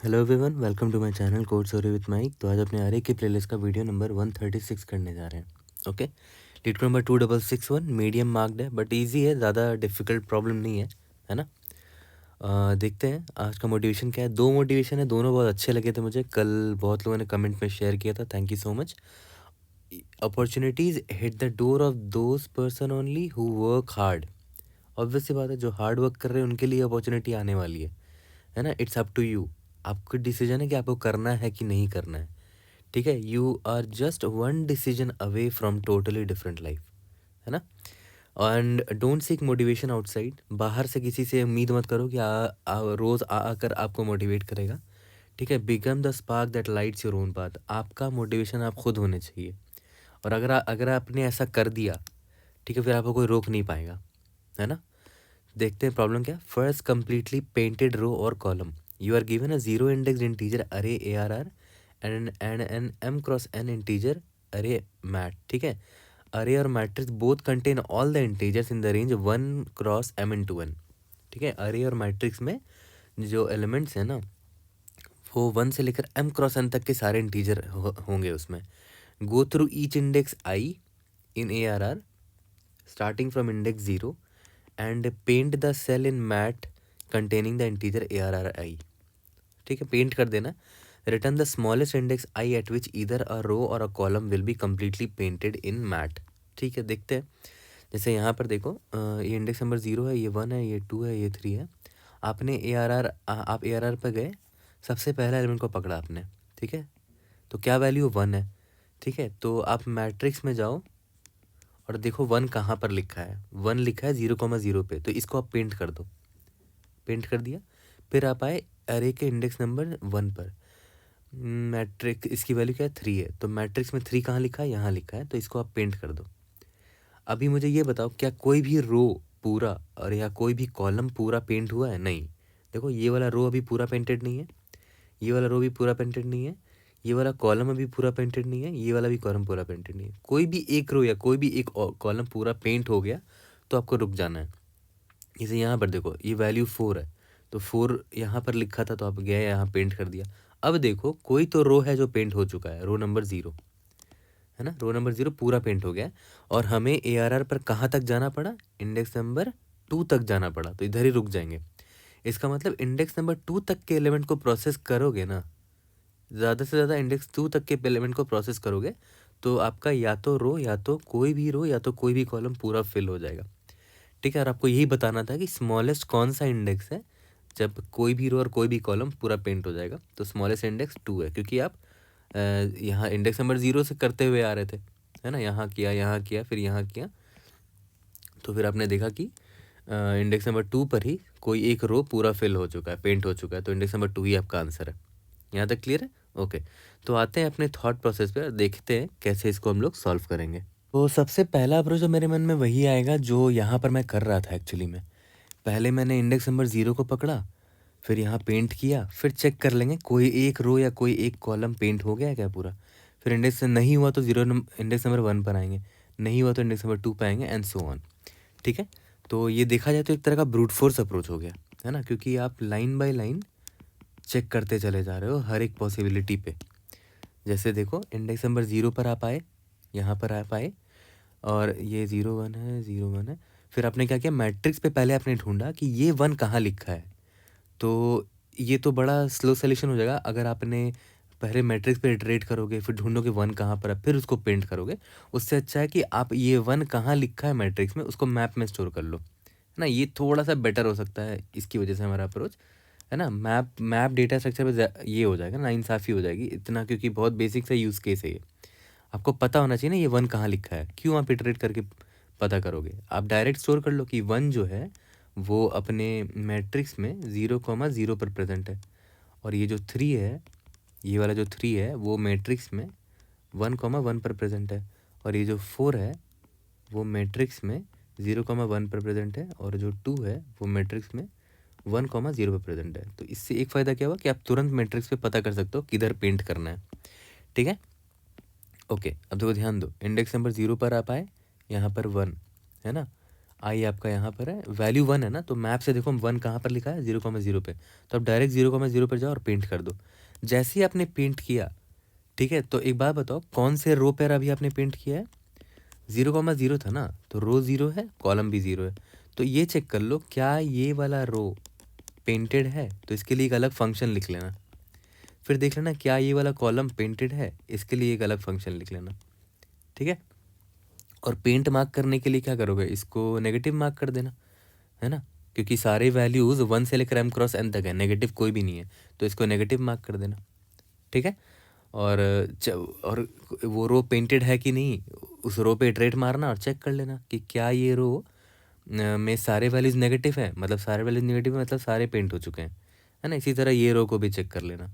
Hello everyone, welcome to my channel code story with Mike. तो आज अपने आरे की प्लेलिस्ट का वीडियो नंबर 136 करने जा रहे हैं। Okay, leet code number 2661 medium marked है बट इजी है, ज़्यादा डिफिकल्ट प्रॉब्लम नहीं है ना। देखते हैं आज का मोटिवेशन क्या है। दो मोटिवेशन है, दोनों बहुत अच्छे लगे थे मुझे। कल बहुत लोगों ने कमेंट में शेयर किया था, thank you so much. Opportunities hit the door of those person only who work hard. Obvious सी बात है, जो हार्ड वर्क कर रहे हैं उनके लिए अपॉर्चुनिटी आने वाली है ना। इट्स अप टू यू, आपका डिसीजन है कि आपको करना है कि नहीं करना है। ठीक है, you are just one decision away from totally different life, है ना। And don't seek motivation outside. बाहर से किसी से उम्मीद मत करो कि रोज़ आकर आपको मोटिवेट करेगा। ठीक है, become the spark that lights your own path. आपका मोटिवेशन आप खुद होने चाहिए। और अगर आपने ऐसा कर दिया, ठीक है, फिर आपको कोई रोक नहीं पाएगा, है ना। देखते हैं प्रॉब्लम क्या। फर्स्ट कंप्लीटली पेंटेड रो और column. You are given a zero index integer array ARR and an M cross N integer array mat. ठीक है, अरे और matrix both contain all the integers in the range 1 cross M into N। ठीक है, array और matrix में जो elements हैं ना, वो 1 से लेकर M क्रॉस N तक के सारे इंटीजर होंगे उसमें। Go through each index I in ARR starting from index 0 and paint the cell in mat containing the integer ARRI। ठीक है, पेंट कर देना। Return the smallest index I at which either a row और a column will be completely painted in mat. ठीक है, देखते हैं। जैसे यहाँ पर देखो, ये इंडेक्स नंबर 0 है, ये 1 है, ये 2 है, ये 3 है। आपने आप ARR पर गए, सबसे पहला एलिमेंट को पकड़ा आपने। ठीक है, तो क्या वैल्यू 1 है। ठीक है, तो आप मैट्रिक्स में जाओ और देखो 1 कहाँ पर लिखा है। 1 लिखा है 0,0 पे, तो इसको आप पेंट कर दो। पेंट कर दिया, फिर आप आए अरे के इंडेक्स नंबर 1 पर। मैट्रिक्स इसकी वैल्यू क्या है, 3 है, तो मैट्रिक्स में 3 कहाँ लिखा है, यहाँ लिखा है, तो इसको आप पेंट कर दो। अभी मुझे ये बताओ, क्या कोई भी रो पूरा और या कोई भी कॉलम पूरा पेंट हुआ है? नहीं। देखो, ये वाला रो अभी पूरा पेंटेड नहीं है, ये वाला रो भी पूरा पेंटेड नहीं है, ये वाला कॉलम अभी पूरा पेंटेड नहीं है, ये वाला भी कॉलम पूरा पेंटेड नहीं है। कोई भी एक रो या कोई भी एक कॉलम पूरा पेंट हो गया तो आपको रुक जाना है। जैसे यहाँ पर देखो, ये वैल्यू 4 है, तो 4 यहाँ पर लिखा था तो आप गए यहाँ पेंट कर दिया। अब देखो, कोई तो रो है जो पेंट हो चुका है, रो नंबर 0, है ना। रो नंबर 0 पूरा पेंट हो गया है और हमें ARR पर कहाँ तक जाना पड़ा, इंडेक्स नंबर 2 तक जाना पड़ा, तो इधर ही रुक जाएंगे। इसका मतलब इंडेक्स नंबर 2 तक के एलिमेंट को प्रोसेस करोगे ना, ज़्यादा से ज़्यादा इंडेक्स 2 तक के एलिमेंट को प्रोसेस करोगे तो आपका या तो रो या तो कोई भी रो या तो कोई भी कॉलम पूरा फिल हो जाएगा। ठीक है, और आपको यही बताना था कि स्मॉलेस्ट कौन सा इंडेक्स है जब कोई भी रो और कोई भी कॉलम पूरा पेंट हो जाएगा। तो स्मॉलेस्ट इंडेक्स 2 है, क्योंकि आप यहाँ इंडेक्स नंबर 0 से करते हुए आ रहे थे, है ना। यहाँ किया फिर यहाँ किया, तो फिर आपने देखा कि इंडेक्स नंबर 2 पर ही कोई एक रो पूरा फिल हो चुका है, पेंट हो चुका है, तो इंडेक्स नंबर 2 ही आपका आंसर है। यहाँ तक क्लियर है? ओके, तो आते हैं अपने थॉट प्रोसेस पे और देखते हैं कैसे इसको हम लोग सॉल्व करेंगे। तो सबसे पहला अप्रोच जो मेरे मन में वही आएगा जो यहाँ पर मैं कर रहा था एक्चुअली में। पहले मैंने इंडेक्स नंबर 0 को पकड़ा, फिर यहाँ पेंट किया, फिर चेक कर लेंगे कोई एक रो या कोई एक कॉलम पेंट हो गया है क्या पूरा। फिर इंडेक्स नहीं हुआ तो इंडेक्स नंबर 1 पर आएंगे, नहीं हुआ तो इंडेक्स नंबर 2 पे आएंगे एंड सो ऑन। ठीक है, तो ये देखा जाए तो एक तरह का ब्रूट फोर्स अप्रोच हो गया, है ना, क्योंकि आप लाइन बाय लाइन चेक करते चले जा रहे हो हर एक पॉसिबिलिटी पे। जैसे देखो, इंडेक्स नंबर 0 पर आप आए, यहाँ पर आप आए और ये 0 1 है, 0 1 है। फिर आपने क्या किया, मैट्रिक्स पे पहले आपने ढूंढा कि ये 1 कहाँ लिखा है। तो ये तो बड़ा स्लो सॉल्यूशन हो जाएगा अगर आपने पहले मैट्रिक्स पे इटरेट करोगे, फिर ढूंढोगे 1 कहाँ पर है, फिर उसको पेंट करोगे। उससे अच्छा है कि आप ये 1 कहाँ लिखा है मैट्रिक्स में, उसको मैप में स्टोर कर लो, है ना। ये थोड़ा सा बेटर हो सकता है इसकी वजह से हमारा अप्रोच, है ना। मैप मैप डेटा स्ट्रक्चर पे ये हो जाएगा ना, इंसाफ़ी हो जाएगी इतना, क्योंकि बहुत बेसिक सा यूज़ केस है ये। आपको पता होना चाहिए ना ये 1 कहाँ लिखा है, क्यों आप इटरेट करके पता करोगे। आप डायरेक्ट स्टोर कर लो कि 1 जो है वो अपने मैट्रिक्स में 0,0 पर प्रेजेंट है, और ये जो 3 है, ये वाला जो 3 है वो मैट्रिक्स में 1,1 पर प्रेजेंट है, और ये जो 4 है वो मैट्रिक्स में 0,1 पर प्रेजेंट है, और जो 2 है वो मैट्रिक्स में 1,0 पर प्रेजेंट है। तो इससे एक फ़ायदा क्या हुआ कि आप तुरंत मैट्रिक्स पे पता कर सकते हो किधर पेंट करना है। ठीक है, ओके, अब देखो ध्यान दो, इंडेक्स नंबर 0 पर आप आए, यहाँ पर 1, है ना। आई आपका यहाँ पर है, वैल्यू 1 है ना, तो मैप से देखो 1 कहाँ पर लिखा है, 0,0 पे, तो आप डायरेक्ट 0,0 पर जाओ और पेंट कर दो। जैसे ही आपने पेंट किया, ठीक है, तो एक बात बताओ कौन से रो पर अभी आपने पेंट किया है, 0,0 था ना, तो रो 0 है, कॉलम भी 0 है। तो ये चेक कर लो क्या ये वाला रो पेंटेड है, तो इसके लिए एक अलग फंक्शन लिख लेना। फिर देख लेना क्या ये वाला कॉलम पेंटेड है, इसके लिए एक अलग फंक्शन लिख लेना, ठीक है। और पेंट मार्क करने के लिए क्या करोगे, इसको नेगेटिव मार्क कर देना, है ना, क्योंकि सारे वैल्यूज़ 1 से लेकर m क्रॉस n तक है, नेगेटिव कोई भी नहीं है, तो इसको नेगेटिव मार्क कर देना, ठीक है। और और वो रो पेंटेड है कि नहीं, उस रो पे इटरेट मारना और चेक कर लेना कि क्या ये रो में सारे वैल्यूज़ नेगेटिव है, मतलब सारे वैल्यूज़ नेगेटिव है, मतलब सारे पेंट हो चुके हैं, है ना। इसी तरह ये रो को भी चेक कर लेना,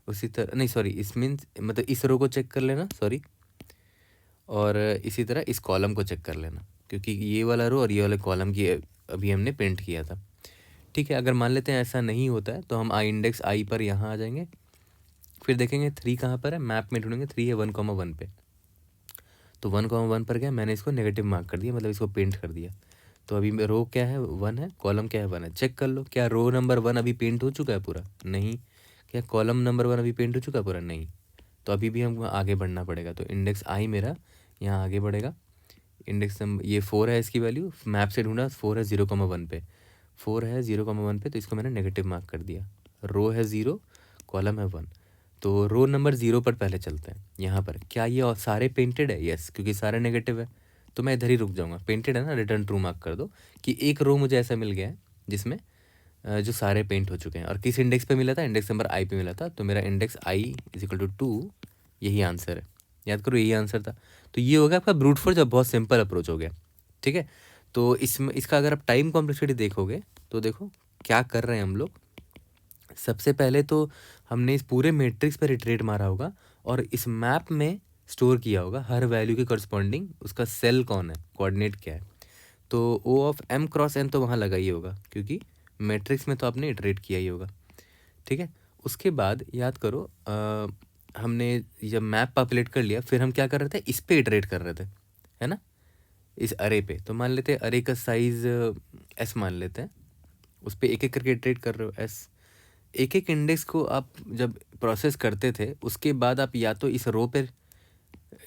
उसी तरह नहीं सॉरी इस मीन्स मतलब इस रो को चेक कर लेना, सॉरी। और इसी तरह इस कॉलम को चेक कर लेना, क्योंकि ये वाला रो और ये वाले कॉलम की अभी हमने पेंट किया था, ठीक है। अगर मान लेते हैं ऐसा नहीं होता है तो हम आई इंडेक्स आई पर यहाँ आ जाएंगे, फिर देखेंगे 3 कहाँ पर है, मैप में ढूंढेंगे 3 है 1,1 पे, तो 1,1 पर गया, मैंने इसको नेगेटिव मार्क कर दिया, मतलब इसको पेंट कर दिया। तो अभी रो क्या है 1 है, कॉलम क्या है 1 है, चेक कर लो क्या रो नंबर 1 अभी पेंट हो चुका है पूरा, नहीं। क्या कॉलम नंबर 1 अभी पेंट हो चुका है पूरा, नहीं। तो अभी भी हमको आगे बढ़ना पड़ेगा, तो इंडेक्स आई मेरा यहाँ आगे बढ़ेगा। इंडेक्स नंबर ये 4 है, इसकी वैल्यू मैप से ढूंढा 4 है 0,1 पे, 4 है 0,1 पे, तो इसको मैंने नेगेटिव मार्क कर दिया। रो है 0, कॉलम है 1, तो रो नंबर 0 पर पहले चलते हैं। यहाँ पर क्या ये और सारे पेंटेड है, यस, क्योंकि सारे नेगेटिव है, तो मैं इधर ही रुक जाऊँगा। पेंटेड है ना, रिटर्न ट्रू मार्क कर दो कि एक रो मुझे ऐसा मिल गया है जिसमें जो सारे पेंट हो चुके हैं। और किस इंडेक्स पे मिला था, इंडेक्स नंबर आई पे मिला था, तो मेरा index I is equal to 2, यही आंसर है। याद करो यही आंसर था। तो ये हो गया आपका ब्रूट फोर्स, जब बहुत सिंपल अप्रोच हो गया, ठीक है। तो इसमें इसका अगर आप टाइम कॉम्प्लेक्सिटी देखोगे तो देखो क्या कर रहे हैं हम लोग। सबसे पहले तो हमने इस पूरे मैट्रिक्स पर इटरेट मारा होगा और इस मैप में स्टोर किया होगा हर वैल्यू के करस्पॉन्डिंग उसका सेल कौन है, कोऑर्डिनेट क्या है। तो ओ ऑफ m क्रॉस n तो वहाँ लगा ही होगा, क्योंकि मैट्रिक्स में तो आपने इटरेट किया ही होगा, ठीक है। उसके बाद याद करो हमने जब मैप पॉपुलेट कर लिया, फिर हम क्या कर रहे थे, इस पे इटरेट कर रहे थे, है ना, इस अरे पे। तो मान लेते हैं अरे का साइज s मान लेते हैं, उस पर एक एक करके इटरेट कर रहे हो s। एक एक इंडेक्स को आप जब प्रोसेस करते थे उसके बाद आप या तो इस रो पे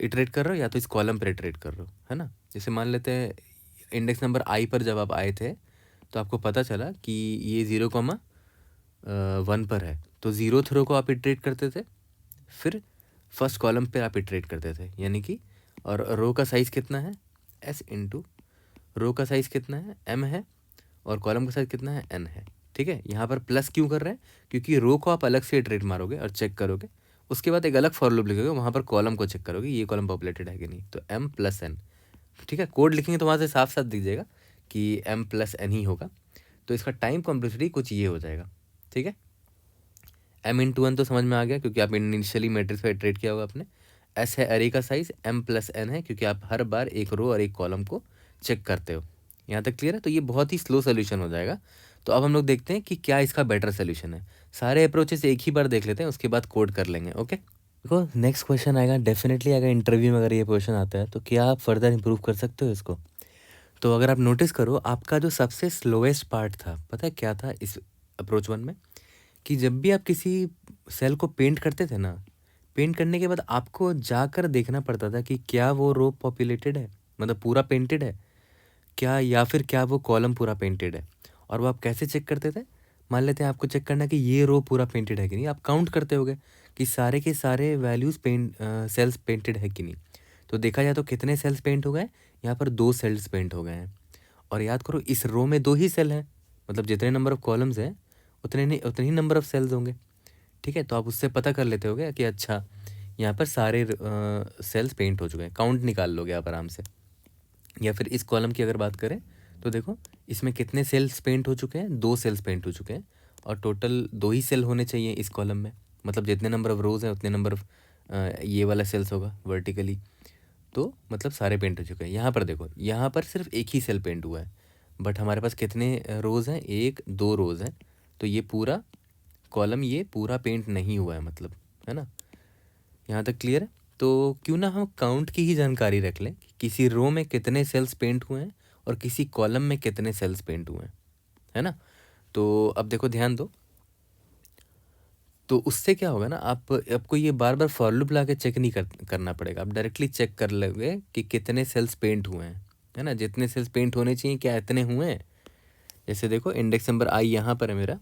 इटरेट कर रहे हो या तो इस कॉलम पर इटरेट कर रहे हो, है ना। जैसे मान लेते हैं इंडेक्स नंबर आई पर जब आप आए थे तो आपको पता चला कि ये 0,1 पर है, तो 0th रो को आप इटरेट करते थे, फिर फर्स्ट कॉलम पे आप इटरेट करते थे, यानी कि और रो का साइज़ कितना है s इंटू रो का साइज़ कितना है m है, और कॉलम का साइज़ कितना है n है, ठीक है। यहाँ पर प्लस क्यों कर रहे हैं, क्योंकि रो को आप अलग से इटरेट मारोगे और चेक करोगे, उसके बाद एक अलग फॉर लूप लिखोगे, वहाँ पर कॉलम को चेक करोगे ये कॉलम पॉपुलेटेड है कि नहीं, तो m प्लस n, ठीक है। कोड लिखेंगे तो वहाँ से साफ साफ दिख जाएगा कि m प्लस n ही होगा। तो इसका टाइम कॉम्प्लेक्सिटी कुछ ये हो जाएगा, ठीक है। m इंटू एन तो समझ में आ गया, क्योंकि आप इनिशियली मैट्रिक्स पर इटरेट किया होगा आपने। s है अरे का साइज, m प्लस n है क्योंकि आप हर बार एक रो और एक कॉलम को चेक करते हो। यहाँ तक क्लियर है। तो ये बहुत ही स्लो सोल्यूशन हो जाएगा। तो अब हम लोग देखते हैं कि क्या इसका बेटर सोल्यूशन है। सारे अप्रोचेस एक ही बार देख लेते हैं, उसके बाद कोड कर लेंगे, ओके। देखो नेक्स्ट क्वेश्चन आएगा, डेफिनेटली अगर इंटरव्यू में अगर ये क्वेश्चन आता है तो क्या आप फर्दर इंप्रूव कर सकते हो इसको। तो अगर आप नोटिस करो आपका जो सबसे स्लोएस्ट पार्ट था, पता है क्या था इस अप्रोच 1 में, कि जब भी आप किसी सेल को पेंट करते थे ना, पेंट करने के बाद आपको जाकर देखना पड़ता था कि क्या वो रो पॉपुलेटेड है, मतलब पूरा पेंटेड है क्या, या फिर क्या वो कॉलम पूरा पेंटेड है। और वो आप कैसे चेक करते थे, मान लेते हैं आपको चेक करना है कि ये रो पूरा पेंटेड है कि नहीं, आप काउंट करते होगे कि सारे के सारे वैल्यूज़ सेल्स पेंटेड है कि नहीं। तो देखा जाए तो कितने सेल्स पेंट हो गए, यहाँ पर 2 सेल्स पेंट हो गए हैं। और याद करो इस रो में 2 ही सेल हैं, मतलब जितने नंबर ऑफ कॉलम्स हैं उतने ही नंबर ऑफ सेल्स होंगे, ठीक है। तो आप उससे पता कर लेते होगे कि अच्छा यहाँ पर सारे सेल्स पेंट हो चुके हैं, काउंट निकाल लोगे आप आराम से। या फिर इस कॉलम की अगर बात करें तो देखो इसमें कितने सेल्स पेंट हो चुके हैं, 2 सेल्स पेंट हो चुके हैं, और टोटल 2 ही सेल होने चाहिए इस कॉलम में, मतलब जितने नंबर ऑफ रोज हैं उतने नंबर ऑफ ये वाला सेल्स होगा वर्टिकली, तो मतलब सारे पेंट हो चुके हैं। यहाँ पर देखो यहाँ पर सिर्फ एक ही सेल पेंट हुआ है, बट हमारे पास कितने रोज़ हैं, 1 2 रोज़ हैं, तो ये पूरा कॉलम ये पूरा पेंट नहीं हुआ है, मतलब, है ना। यहाँ तक क्लियर है। तो क्यों ना हम काउंट की ही जानकारी रख लें कि किसी रो में कितने सेल्स पेंट हुए हैं और किसी कॉलम में कितने सेल्स पेंट हुए हैं, है ना। तो अब देखो ध्यान दो, तो उससे क्या होगा ना, आपको ये बार बार फॉर लूप ला के चेक नहीं करना पड़ेगा, आप डायरेक्टली चेक कर लोगे कि कितने सेल्स पेंट हुए हैं, है ना। जितने सेल्स पेंट होने चाहिए क्या इतने हुए हैं। जैसे देखो इंडेक्स नंबर आई यहाँ पर है मेरा,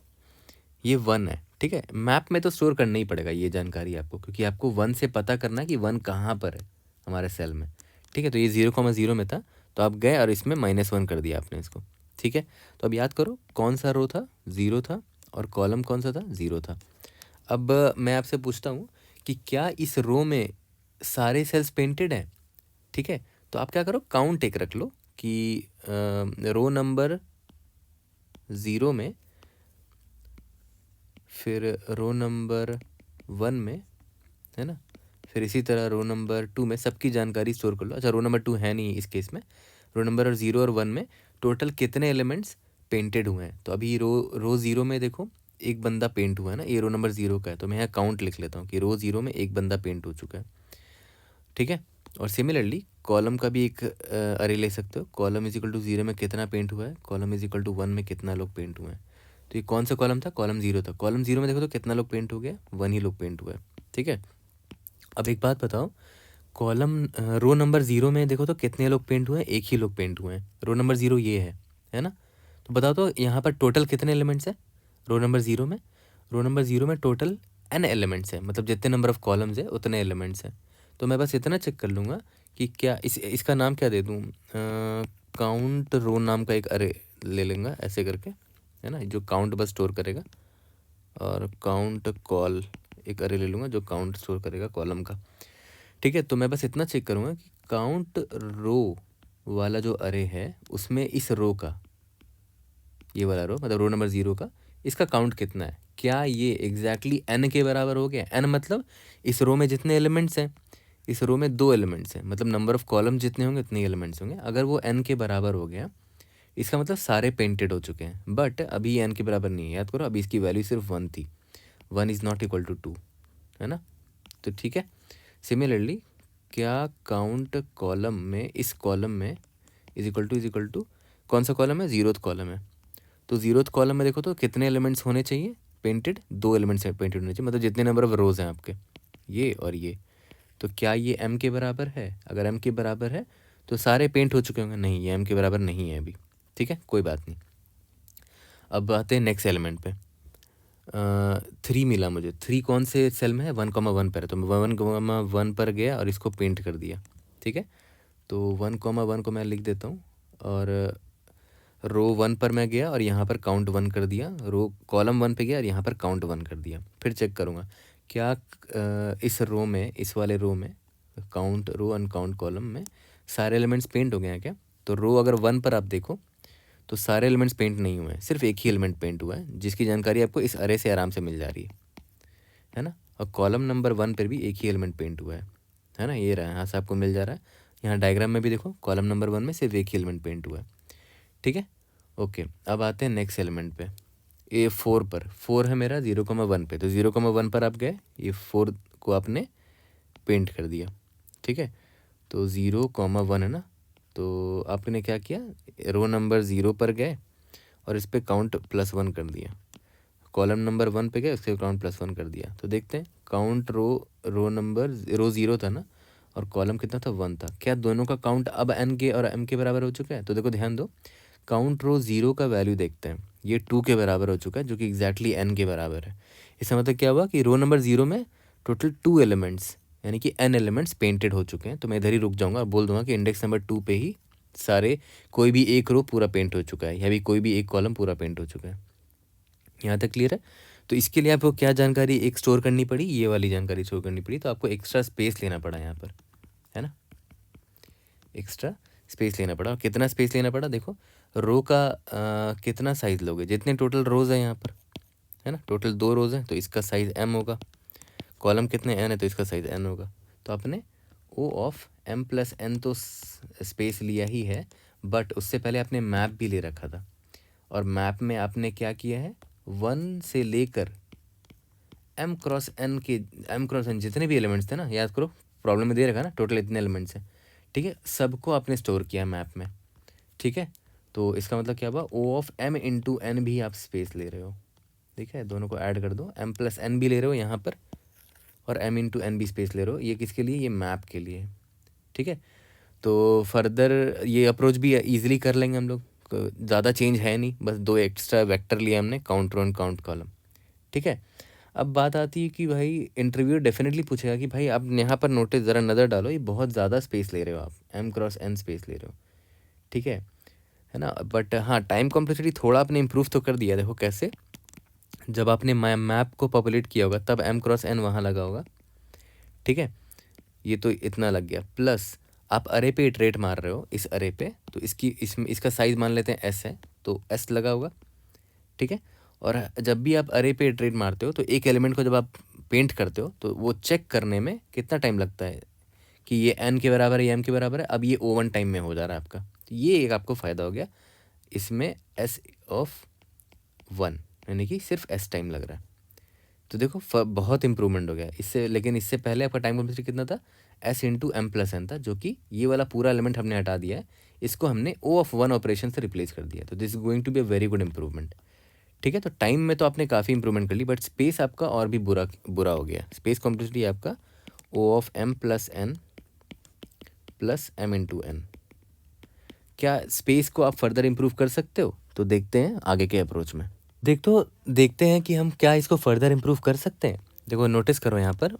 ये 1 है, ठीक है। मैप में तो स्टोर करना ही पड़ेगा ये जानकारी आपको, क्योंकि आपको 1 से पता करना है कि 1 कहाँ पर है हमारे सेल में, ठीक है। तो ये 0,0 में था, तो आप गए और इसमें -1 कर दिया आपने इसको, ठीक है। तो अब याद करो कौन सा रो था, 0 था, और कॉलम कौन सा था, 0 था। अब मैं आपसे पूछता हूँ कि क्या इस रो में सारे सेल्स पेंटेड हैं, ठीक है। तो आप क्या करो, काउंट एक रख लो कि रो नंबर 0 में, फिर रो नंबर 1 में, है ना, फिर इसी तरह रो नंबर 2 में, सबकी जानकारी स्टोर कर लो। अच्छा रो नंबर 2 है नहीं इस केस में, रो नंबर और 0 और 1 में टोटल कितने एलिमेंट्स पेंटेड हुए हैं। तो अभी रो 0 में देखो एक बंदा पेंट हुआ है ना, ये रो नंबर 0 का है, तो मैं यहाँ काउंट लिख लेता हूँ कि रो 0 में एक बंदा पेंट हो चुका है, ठीक है। और सिमिलरली कॉलम का भी एक अरे ले सकते हो, कॉलम इज इक्वल टू 0 में कितना पेंट हुआ है, कॉलम इज इक्वल टू 1 में कितना लोग पेंट हुए हैं। तो ये कौन सा कॉलम था, कॉलम 0 था, कॉलम 0 में देखो तो कितना लोग पेंट हो गया, 1 ही लोग पेंट हुआ है, ठीक है। अब एक बात बताओ, कॉलम रो नंबर 0 में देखो तो कितने लोग पेंट हुए हैं, एक ही लोग पेंट हुए हैं, रो नंबर 0 ये है ना। तो बताओ तो यहाँ पर टोटल कितने एलिमेंट्स हैं रो नंबर 0 में, रो नंबर 0 में टोटल n एलिमेंट्स हैं, मतलब जितने नंबर ऑफ कॉलम्स है उतने एलिमेंट्स हैं। तो मैं बस इतना चेक कर लूँगा कि क्या इसका नाम क्या दे दूँ, काउंट रो नाम का एक अरे ले लूँगा ऐसे करके, है ना, जो काउंट बस स्टोर करेगा, और काउंट कॉल एक अरे ले लूँगा जो काउंट स्टोर करेगा कॉलम का, ठीक है। तो मैं बस इतना चेक करूँगा कि काउंट रो वाला जो अरे है उसमें इस रो का, ये वाला रो मतलब रो नंबर 0 का, इसका काउंट कितना है, क्या ये एग्जैक्टली n के बराबर हो गया। n मतलब इस रो में जितने एलिमेंट्स हैं, इस रो में 2 एलिमेंट्स हैं, मतलब नंबर ऑफ कॉलम जितने होंगे उतने एलिमेंट्स होंगे। अगर वो n के बराबर हो गया इसका मतलब सारे पेंटेड हो चुके हैं, बट अभी n के बराबर नहीं है, याद करो अभी इसकी वैल्यू सिर्फ 1 थी, 1 इज़ नॉट इक्वल टू 2, है ना। तो ठीक है, सिमिलरली क्या काउंट कॉलम में, इस कॉलम में इज इक्वल टू कौन सा कॉलम है, 0th कॉलम है। तो 0th कॉलम में देखो तो कितने एलिमेंट्स होने चाहिए पेंटेड, 2 एलिमेंट्स पेंटेड होने चाहिए, मतलब जितने नंबर ऑफ रोज हैं आपके, ये और ये। तो क्या ये m के बराबर है, अगर m के बराबर है तो सारे पेंट हो चुके होंगे, नहीं ये m के बराबर नहीं है अभी, ठीक है, कोई बात नहीं। अब आते हैं नेक्स्ट एलिमेंट पे, 3 मिला मुझे, 3 कौन से सेल में है, 1,1 पर है, तो मैं 1,1 पर गया और इसको पेंट कर दिया, ठीक है। तो 1,1 को मैं लिख देता हूँ, और रो 1 पर मैं गया और यहाँ पर काउंट 1 कर दिया, रो कॉलम 1 पे गया और यहाँ पर काउंट 1 कर दिया। फिर चेक करूँगा क्या इस रो में, इस वाले रो में, काउंट रो अनकाउंट कॉलम में सारे एलिमेंट्स पेंट हो गए हैं क्या। तो रो अगर 1 पर आप देखो तो सारे एलिमेंट्स पेंट नहीं हुए हैं, सिर्फ एक ही एलिमेंट पेंट हुआ है, जिसकी जानकारी आपको इस अरे से आराम से मिल जा रही है ना। और कॉलम नंबर 1 पर भी एक ही एलिमेंट पेंट हुआ है ना, ये रहा है, यहाँ से आपको मिल जा रहा है। यहाँ डायग्राम में भी देखो कॉलम नंबर 1 में सिर्फ एक ही एलिमेंट पेंट हुआ है, ठीक है। ओके, अब आते हैं नेक्स्ट एलिमेंट पे, ये 4 पर, 4 है मेरा 0,1 पे, तो 0,1 पर आप गए, ये 4 को आपने पेंट कर दिया, ठीक है। तो 0,1 है ना, तो आपने क्या किया, रो नंबर 0 पर गए और इस पर काउंट +1 कर दिया, कॉलम नंबर 1 पे गए उसके काउंट +1 कर दिया। तो देखते हैं काउंट रो नंबर रो 0 था ना, और कॉलम कितना था, 1 था, क्या दोनों का काउंट अब n के और m के बराबर हो चुका है। तो देखो ध्यान दो, काउंट रो 0 का वैल्यू देखते हैं, ये 2 के बराबर हो चुका है, जो कि एग्जैक्टली n के बराबर है। इसका मतलब क्या हुआ कि रो नंबर 0 में टोटल 2 एलिमेंट्स यानी कि n एलिमेंट्स पेंटेड हो चुके हैं। तो मैं इधर ही रुक जाऊंगा और बोल दूंगा कि इंडेक्स नंबर 2 पे ही सारे, कोई भी एक रो पूरा पेंट हो चुका है, या भी कोई भी एक कॉलम पूरा पेंट हो चुका है। यहाँ तक क्लियर है। तो इसके लिए आपको क्या जानकारी एक स्टोर करनी पड़ी, ये वाली जानकारी स्टोर करनी पड़ी, तो आपको एक्स्ट्रा स्पेस लेना पड़ा यहाँ पर, है ना, एक्स्ट्रा स्पेस लेना पड़ा। और कितना स्पेस लेना पड़ा, देखो रो का कितना साइज़ लोगे, जितने टोटल रोज़ हैं यहाँ पर, है ना, टोटल 2 रोज़ हैं तो इसका साइज़ m होगा, कॉलम कितने n है तो इसका साइज़ n होगा। तो आपने O ऑफ m + n तो स्पेस लिया ही है, बट उससे पहले आपने मैप भी ले रखा था, और मैप में आपने क्या किया है, 1 से लेकर m क्रॉस n जितने भी एलिमेंट्स थे ना, याद करो प्रॉब्लम में दे रखा ना टोटल इतने एलिमेंट्स हैं, ठीक है, सबको आपने स्टोर किया मैप में, ठीक है, तो इसका मतलब क्या हुआ, ओ ऑफ एम इंटू एन भी आप स्पेस ले रहे हो, ठीक है, दोनों को ऐड कर दो, एम प्लस एन भी ले रहे हो यहाँ पर और एम इंटू एन भी स्पेस ले रहे हो, ये किसके लिए, ये मैप के लिए, ठीक है। तो फर्दर ये अप्रोच भी ईजिली कर लेंगे हम लोग, ज़्यादा चेंज है नहीं, बस 2 एक्स्ट्रा वेक्टर लिए हमने, count row and count column, ठीक है। अब बात आती है कि भाई इंटरव्यू डेफिनेटली पूछेगा कि भाई आप यहाँ पर नोटिस ज़रा नज़र डालो, ये बहुत ज़्यादा स्पेस ले रहे हो आप, एम क्रॉस एन स्पेस ले रहे हो, ठीक है ना। बट हाँ, टाइम कॉम्प्लेक्सिटी थोड़ा आपने इम्प्रूव तो कर दिया, देखो कैसे, जब आपने मैप को पॉपुलेट किया होगा तब एम क्रॉस एन वहाँ लगा होगा, ठीक है, ये तो इतना लग गया, प्लस आप अरे पे इटरेट मार रहे हो इस अरे पे, तो इसका साइज़ मान लेते हैं एस है, तो एस लगा होगा, ठीक है। और जब भी आप अरे पे इटरेट मारते हो तो एक एलिमेंट को जब आप पेंट करते हो तो वो चेक करने में कितना टाइम लगता है कि ये एन के बराबर है, ये एम के बराबर है, अब ये O1 टाइम में हो जा रहा है आपका, तो ये एक आपको फ़ायदा हो गया इसमें, एस ऑफ 1 यानी कि सिर्फ एस टाइम लग रहा है, तो देखो बहुत इंप्रूवमेंट हो गया इससे। लेकिन इससे पहले आपका टाइम कॉम्प्लेक्सिटी कितना था, S into M plus N था, जो कि ये वाला पूरा एलिमेंट हमने हटा दिया है, इसको हमने O ऑफ 1 ऑपरेशन से रिप्लेस कर दिया, तो this is going to be a very good improvement, ठीक है। तो टाइम में तो आपने काफ़ी इंप्रूवमेंट कर ली, बट स्पेस आपका और भी बुरा हो गया, स्पेस कॉम्प्लेक्सिटी आपका O of M plus N plus M into N. क्या स्पेस को आप फर्दर इम्प्रूव कर सकते हो, तो देखते हैं आगे के अप्रोच में, देखते हैं कि हम क्या इसको फर्दर इम्प्रूव कर सकते हैं। देखो नोटिस करो यहाँ पर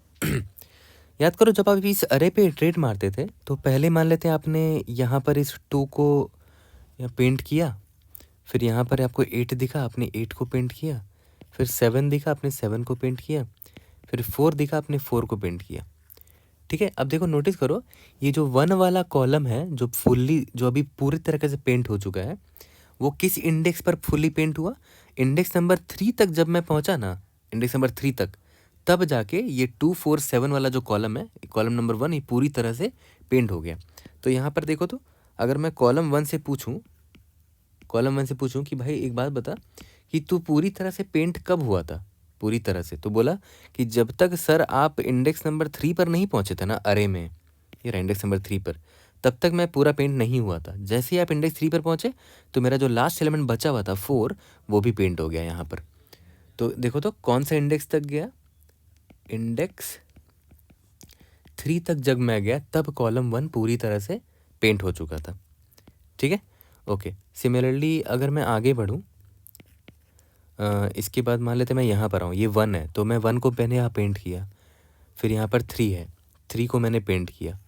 याद करो जब आप इस अरे पे इटरेट मारते थे तो पहले मान लेते हैं आपने यहाँ पर इस 2 को पेंट किया, फिर यहाँ पर आपको 8 दिखा, आपने 8 को पेंट किया, फिर 7 दिखा, आपने 7 को पेंट किया, फिर 4 दिखा, आपने 4 को पेंट किया, ठीक है। अब देखो नोटिस करो, ये जो 1 वाला कॉलम है जो अभी पूरी तरीके से पेंट हो चुका है, वो किस इंडेक्स पर फुली पेंट हुआ, इंडेक्स नंबर 3 तक जब मैं पहुंचा ना, इंडेक्स नंबर 3 तक, तब जाके ये 2 4 7 वाला जो कॉलम है, कॉलम नंबर 1, ये पूरी तरह से पेंट हो गया। तो यहाँ पर देखो, तो अगर मैं कॉलम 1 से पूछूं कि भाई एक बात बता कि तू पूरी तरह से पेंट कब हुआ था, पूरी तरह से, तो बोला कि जब तक सर आप इंडेक्स नंबर 3 पर नहीं पहुंचे थे ना अरे में, ये रहा इंडेक्स नंबर 3 पर, तब तक मैं पूरा पेंट नहीं हुआ था। जैसे ही आप इंडेक्स 3 पर पहुंचे तो मेरा जो लास्ट एलिमेंट बचा हुआ था 4, वो भी पेंट हो गया यहाँ पर। तो देखो तो कौन सा इंडेक्स तक गया, इंडेक्स 3 तक जब मैं गया तब कॉलम 1 पूरी तरह से पेंट हो चुका था, ठीक है, ओके। सिमिलरली अगर मैं आगे बढ़ूँ, इसके बाद मान लेते मैं यहाँ पर आऊँ, ये 1 है तो मैं 1 को पहले यहाँ पेंट किया, फिर यहाँ पर 3 है, 3 को मैंने पेंट किया।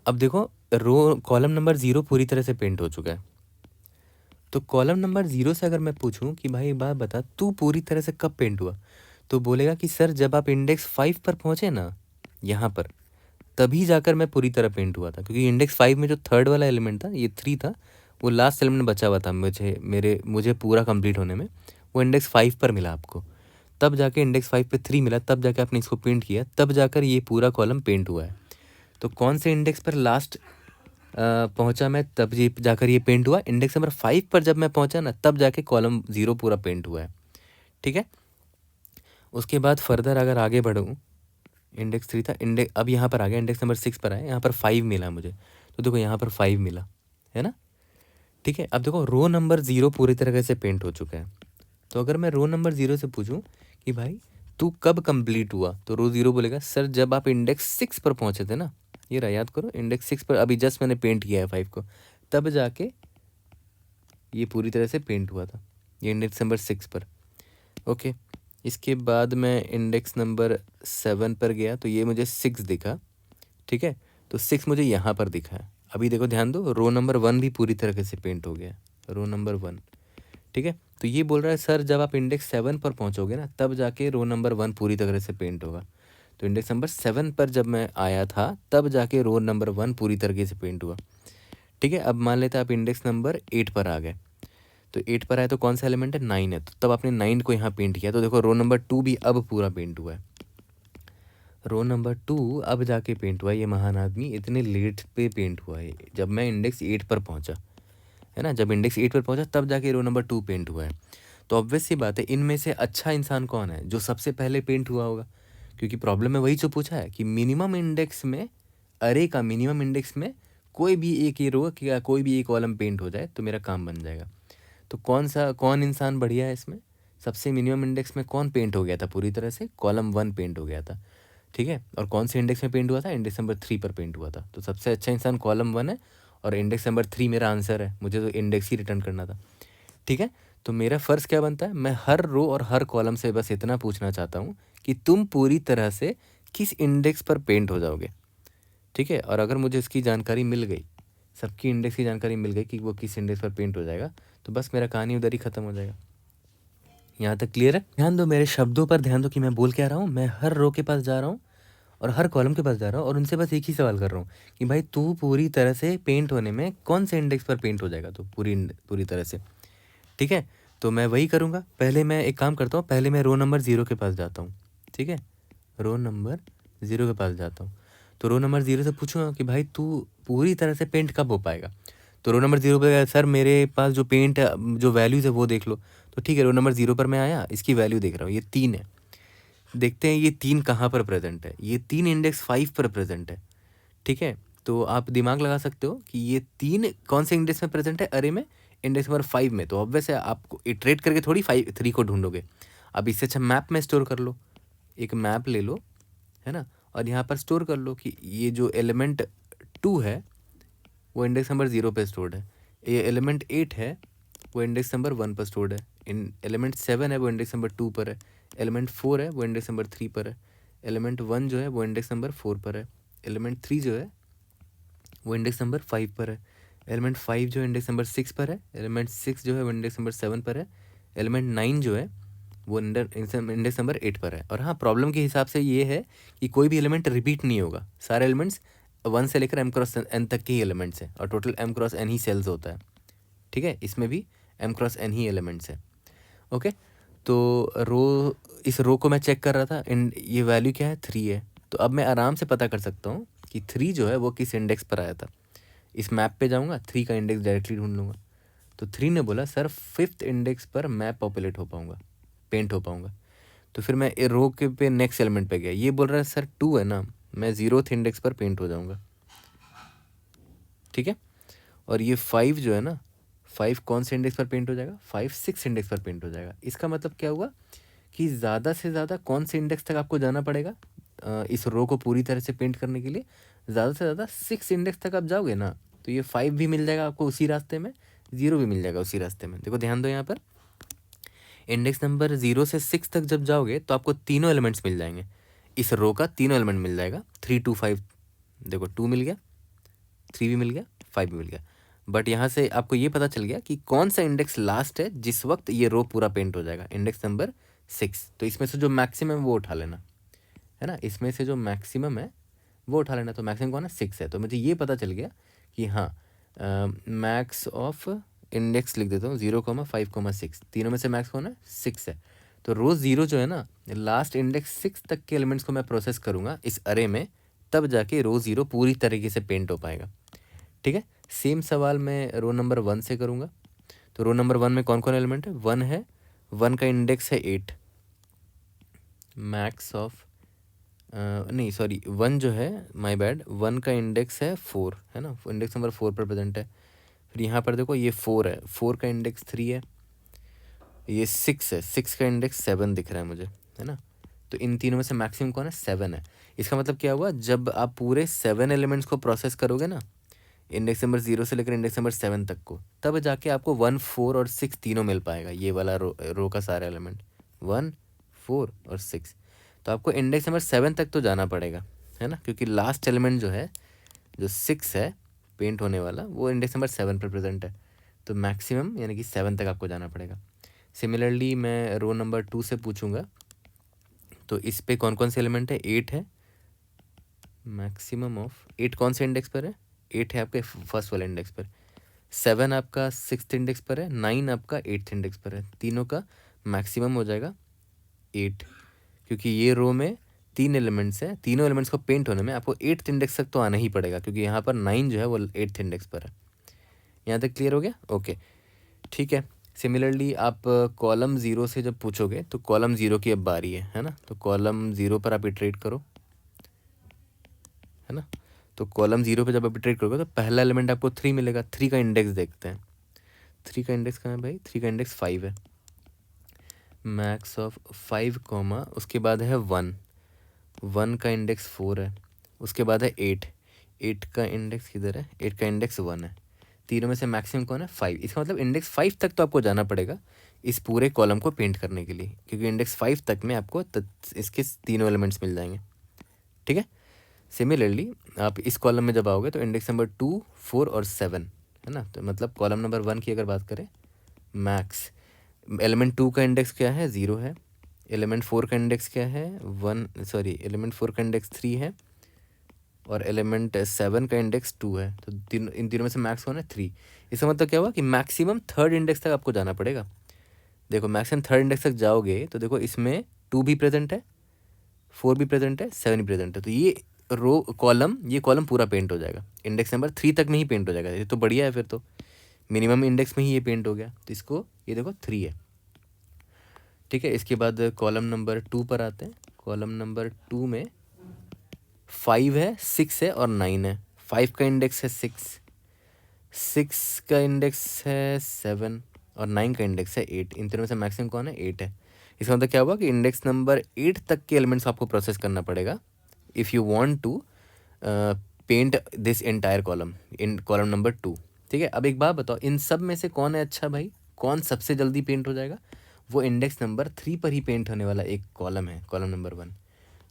अब देखो कॉलम नंबर 0 पूरी तरह से पेंट हो चुका है, तो कॉलम नंबर 0 से अगर मैं पूछूं कि भाई एक बात बता तू पूरी तरह से कब पेंट हुआ, तो बोलेगा कि सर जब आप इंडेक्स 5 पर पहुंचे ना यहाँ पर, तभी जाकर मैं पूरी तरह पेंट हुआ था, क्योंकि इंडेक्स 5 में जो थर्ड वाला एलिमेंट था, ये 3 था, वो लास्ट एलिमेंट बचा हुआ था मुझे पूरा कंप्लीट होने में, वो इंडेक्स 5 पर मिला आपको, तब जाके इंडेक्स 5 पे 3 मिला, तब जाके आपने इसको पेंट किया, तब जाकर ये पूरा कॉलम पेंट हुआ है। तो कौन से इंडेक्स पर लास्ट पहुंचा मैं, तब ये जाकर ये पेंट हुआ, इंडेक्स नंबर 5 पर जब मैं पहुंचा ना, तब जाके कॉलम 0 पूरा पेंट हुआ है, ठीक है। उसके बाद फर्दर अगर आगे बढ़ूँ, इंडेक्स 3 था, अब यहाँ पर आ गया, इंडेक्स नंबर 6 पर आया, यहाँ पर 5 मिला मुझे, तो देखो यहाँ पर 5 मिला है ना, ठीक है। अब देखो रो नंबर 0 पूरी तरीके से पेंट हो चुका है, तो अगर मैं रो नंबर 0 से पूछूं कि भाई तू कब कंप्लीट हुआ, तो रो 0 बोलेगा सर जब आप इंडेक्स 6 पर पहुंचे थे ना, ये रहा, याद करो इंडेक्स 6 पर अभी जस्ट मैंने पेंट किया है 5 को, तब जाके ये पूरी तरह से पेंट हुआ था, ये इंडेक्स नंबर 6 पर, ओके। इसके बाद मैं इंडेक्स नंबर 7 पर गया तो ये मुझे 6 दिखा, ठीक है, तो 6 मुझे यहाँ पर दिखा है। अभी देखो ध्यान दो, रो नंबर 1 भी पूरी तरीके से पेंट हो गया, रो नंबर 1, ठीक है। तो ये बोल रहा है सर जब आप इंडेक्स 7 पर पहुंचोगे ना, तब जाके रो नंबर 1 पूरी तरह से पेंट होगा, तो इंडेक्स नंबर 7 पर जब मैं आया था तब जाके रो नंबर 1 पूरी तरीके से पेंट हुआ, ठीक है। अब मान लेते हैं आप इंडेक्स नंबर 8 पर आ गए, तो 8 पर आए तो कौन सा एलिमेंट है, 9 है, तो तब आपने 9 को यहाँ पेंट किया, तो देखो रो नंबर 2 भी अब पूरा पेंट हुआ है, रो नंबर 2 अब जाके पेंट हुआ है। ये महान आदमी इतने लेट पे पेंट हुआ है, जब मैं इंडेक्स 8 पर पहुंचा है ना, जब इंडेक्स 8 पर पहुंचा तब जाके रो नंबर 2 पेंट हुआ है। तो ऑब्वियस सी बात है, इनमें से अच्छा इंसान कौन है, जो सबसे पहले पेंट हुआ होगा, क्योंकि प्रॉब्लम में वही जो पूछा है कि मिनिमम इंडेक्स में, अरे का मिनिमम इंडेक्स में कोई भी एक ये रो या कोई भी एक कॉलम पेंट हो जाए तो मेरा काम बन जाएगा। तो कौन इंसान बढ़िया है इसमें? सबसे मिनिमम इंडेक्स में कौन पेंट हो गया था पूरी तरह से? कॉलम 1 पेंट हो गया था, ठीक है। और कौन से इंडेक्स में पेंट हुआ था? इंडेक्स नंबर 3 पर पेंट हुआ था। तो सबसे अच्छा इंसान कॉलम 1 है और इंडेक्स नंबर 3 मेरा आंसर है, मुझे तो इंडेक्स ही रिटर्न करना था, ठीक है। तो मेरा फ़र्ज़ क्या बनता है? मैं हर रो और हर कॉलम से बस इतना पूछना चाहता हूँ कि तुम पूरी तरह से किस इंडेक्स पर पेंट हो जाओगे, ठीक है। और अगर मुझे इसकी जानकारी मिल गई, सबकी इंडेक्स की जानकारी मिल गई कि वो किस इंडेक्स पर पेंट हो जाएगा, तो बस मेरा कहानी उधर ही ख़त्म हो जाएगा। यहाँ तक क्लियर है? ध्यान दो, मेरे शब्दों पर ध्यान दो कि मैं बोल क्या रहा हूँ। मैं हर रो के पास जा रहा हूँ और हर कॉलम के पास जा रहा हूँ और उनसे बस एक ही सवाल कर रहा हूँ कि भाई तू पूरी तरह से पेंट होने में कौन से इंडेक्स पर पेंट हो जाएगा, तो पूरी तरह से, ठीक है। तो मैं वही करूँगा। पहले मैं एक काम करता हूँ, पहले मैं रो नंबर 0 के पास जाता हूँ, ठीक है। रो नंबर 0 के पास जाता हूँ, तो रो नंबर 0 से पूछूंगा कि भाई तू पूरी तरह से पेंट कब हो पाएगा। तो रो नंबर 0 पे, सर मेरे पास जो पेंट जो वैल्यूज़ है वो देख लो। तो ठीक है, रो नंबर 0 पर मैं आया, इसकी वैल्यू देख रहा हूँ, ये 3 है। देखते हैं ये 3 कहाँ पर प्रेजेंट है। ये 3 इंडेक्स 5 पर प्रेजेंट है, ठीक है। तो आप दिमाग लगा सकते हो कि ये 3 कौन से इंडेक्स में प्रेजेंट है अरे में? इंडेक्स नंबर 5 में। तो ऑब्वियस है आपको इटरेट करके थोड़ी 3 को ढूंढोगे। अब इससे अच्छा मैप में स्टोर कर लो, एक मैप ले लो, है ना, और यहाँ पर स्टोर कर लो कि ये जो एलिमेंट 2 है वो इंडेक्स नंबर 0 पे स्टोर्ड है, ये एलिमेंट 8 है वो इंडेक्स नंबर 1 पर स्टोर्ड है, इन एलिमेंट 7 है वो इंडेक्स नंबर 2 पर है, एलिमेंट 4 है वो इंडेक्स नंबर 3 पर है, एलिमेंट 1 जो है वो इंडेक्स नंबर 4 पर है, एलिमेंट 3 जो है वो इंडेक्स नंबर 5 पर है, एलिमेंट 5 जो है इंडेक्स नंबर 6 पर है, एलिमेंट 6 जो है वो इंडेक्स नंबर 7 पर है, एलिमेंट 9 जो है वो इंडेक्स नंबर 8 पर है। और हाँ, प्रॉब्लम के हिसाब से ये है कि कोई भी एलिमेंट रिपीट नहीं होगा, सारे एलिमेंट्स 1 से लेकर m क्रॉस n तक के ही एलिमेंट्स हैं और टोटल m क्रॉस n ही सेल्स होता है, ठीक है। इसमें भी m क्रॉस n ही एलिमेंट्स हैं, ओके। तो इस रो को मैं चेक कर रहा था, ये वैल्यू क्या है? 3 है। तो अब मैं आराम से पता कर सकता हूँ कि 3 जो है वो किस इंडेक्स पर आया था। इस मैप पे जाऊँगा, 3 का इंडेक्स डायरेक्टली ढूंढ लूँगा। तो 3 ने बोला सर 5th इंडेक्स पर मैं पॉपुलेट हो पाऊँगा, पेंट हो पाऊँगा। तो फिर मैं रो के पे नेक्स्ट एलिमेंट पे गया, ये बोल रहा है सर 2 है ना, मैं 0th इंडेक्स पर पेंट हो जाऊँगा, ठीक है। और ये 5 जो है ना, 5 कौन से इंडेक्स पर पेंट हो जाएगा? 5 6 इंडेक्स पर पेंट हो जाएगा। इसका मतलब क्या हुआ कि ज़्यादा से ज़्यादा कौन से इंडेक्स तक आपको जाना पड़ेगा इस रो को पूरी तरह से पेंट करने के लिए? ज़्यादा से ज़्यादा 6 इंडेक्स तक आप जाओगे ना, तो ये 5 भी मिल जाएगा आपको उसी रास्ते में, 0 भी मिल जाएगा उसी रास्ते में। देखो ध्यान दो, यहाँ पर इंडेक्स नंबर 0 से 6 तक जब जाओगे तो आपको तीनों एलिमेंट्स मिल जाएंगे, इस रो का तीनों एलिमेंट मिल जाएगा, 3 2 5। देखो 2 मिल गया, 3 भी मिल गया, 5 भी मिल गया। बट यहाँ से आपको ये पता चल गया कि कौन सा इंडेक्स लास्ट है जिस वक्त ये रो पूरा पेंट हो जाएगा, इंडेक्स नंबर 6। तो इसमें से जो मैक्सिमम है वो उठा लेना, है ना, इसमें से जो मैक्सिमम है वो उठा लेना। तो मैक्सिमम कौन है? 6 है। तो मुझे ये पता चल गया कि हाँ, मैक्स ऑफ इंडेक्स लिख देता हूँ 0,5,6, तीनों में से मैक्स कौन है? 6 है। तो रो 0 जो है ना, लास्ट इंडेक्स 6 तक के एलिमेंट्स को मैं प्रोसेस करूँगा इस अरे में, तब जाके रो 0 पूरी तरीके से पेंट हो पाएगा, ठीक है। सेम सवाल मैं रो नंबर 1 से करूँगा। तो रो नंबर 1 में कौन कौन एलिमेंट है? 1 है, 1 का इंडेक्स है 8, मैक्स ऑफ नहीं सॉरी 1 जो है, माय बैड, 1 का इंडेक्स है 4, है ना, इंडेक्स नंबर 4 पर प्रेजेंट है। फिर यहाँ पर देखो ये 4 है, 4 का इंडेक्स 3 है, ये 6 है, 6 का इंडेक्स 7 दिख रहा है मुझे, है ना। तो इन तीनों में से मैक्सिमम कौन है? 7 है। इसका मतलब क्या हुआ, जब आप पूरे 7 एलिमेंट्स को प्रोसेस करोगे ना, इंडेक्स नंबर 0 से लेकर इंडेक्स नंबर 7 तक को, तब जाके आपको 1 4 और 6 तीनों मिल पाएगा, ये वाला रो का सारा एलिमेंट 1 4 और 6। तो आपको इंडेक्स नंबर 7 तक तो जाना पड़ेगा, है ना, क्योंकि लास्ट एलिमेंट जो है, जो 6 है पेंट होने वाला, वो इंडेक्स नंबर 7 पर प्रेजेंट है। तो मैक्सिमम यानी कि 7 तक आपको जाना पड़ेगा। सिमिलरली मैं रो नंबर 2 से पूछूंगा, तो इस पे कौन कौन से एलिमेंट है? 8 है, मैक्सिमम ऑफ 8 कौन से इंडेक्स पर है? 8 है आपके फर्स्ट वाले इंडेक्स पर, 7 आपका 6th इंडेक्स पर है, 9 आपका 8th इंडेक्स पर है। तीनों का मैक्सिमम हो जाएगा 8, क्योंकि ये रो में 3 एलिमेंट्स हैं, तीनों एलिमेंट्स को पेंट होने में आपको 8th इंडेक्स तक तो आना ही पड़ेगा, क्योंकि यहाँ पर 9 जो है वो 8th इंडेक्स पर है। यहाँ तक क्लियर हो गया? ओके, ठीक है। सिमिलरली आप कॉलम 0 से जब पूछोगे तो कॉलम 0 की अब बारी है ना। तो कॉलम 0 पर आप इटरेट करो, है ना। तो कॉलम 0 पे जब आप इटरेट करोगे तो पहला एलिमेंट आपको 3 मिलेगा। 3 का इंडेक्स देखते हैं। 3 का इंडेक्स कहाँ है भाई? 3 का इंडेक्स 5 है। मैक्स ऑफ 5 कॉमा उसके बाद है 1। 1 का इंडेक्स 4 है। उसके बाद है 8। 8 का इंडेक्स किधर है? 8 का इंडेक्स 1 है। तीनों में से मैक्सिमम कौन है? 5। इसका मतलब इंडेक्स 5 तक तो आपको जाना पड़ेगा इस पूरे कॉलम को पेंट करने के लिए, क्योंकि इंडेक्स 5 तक में आपको इसके तीनों एलिमेंट्स मिल जाएंगे। ठीक है। सिमिलरली आप इस कॉलम में जब आओगे तो इंडेक्स नंबर 2, 4 और 7 है ना। तो मतलब कॉलम नंबर 1 की अगर बात करें, मैक्स एलिमेंट 2 का इंडेक्स क्या है? 0 है। एलिमेंट 4 का इंडेक्स क्या है? 1, सॉरी एलिमेंट 4 का इंडेक्स 3 है और एलिमेंट 7 का इंडेक्स 2 है। तो इन तीनों में से मैक्स कौन है? 3। इसका मतलब क्या हुआ कि मैक्सिमम थर्ड इंडेक्स तक आपको जाना पड़ेगा। देखो मैक्सिमम थर्ड इंडेक्स तक जाओगे तो देखो इसमें 2 भी प्रेजेंट है, 4 भी प्रेजेंट है, 7 भी प्रेजेंट है। तो ये ये कॉलम पूरा पेंट हो जाएगा। इंडेक्स नंबर 3 तक में ही पेंट हो जाएगा। ये तो बढ़िया है। फिर तो मिनिमम इंडेक्स में ही ये पेंट हो गया। तो इसको ये देखो 3 है। ठीक है। इसके बाद कॉलम नंबर 2 पर आते हैं। कॉलम नंबर 2 में 5 है, 6 है और 9 है। 5 का इंडेक्स है 6, 6 का इंडेक्स है 7 और 9 का इंडेक्स है 8। इन तीनों में से मैक्सिमम कौन है? 8 है। इसका मतलब क्या हुआ कि इंडेक्स नंबर 8 तक के एलिमेंट्स आपको प्रोसेस करना पड़ेगा if you want to paint this entire column in column number 2। ठीक है। अब एक बात बताओ, इन सब में से कौन है अच्छा भाई? कौन सबसे जल्दी पेंट हो जाएगा? वो इंडेक्स नंबर 3 पर ही पेंट होने वाला एक कॉलम है, कॉलम नंबर 1।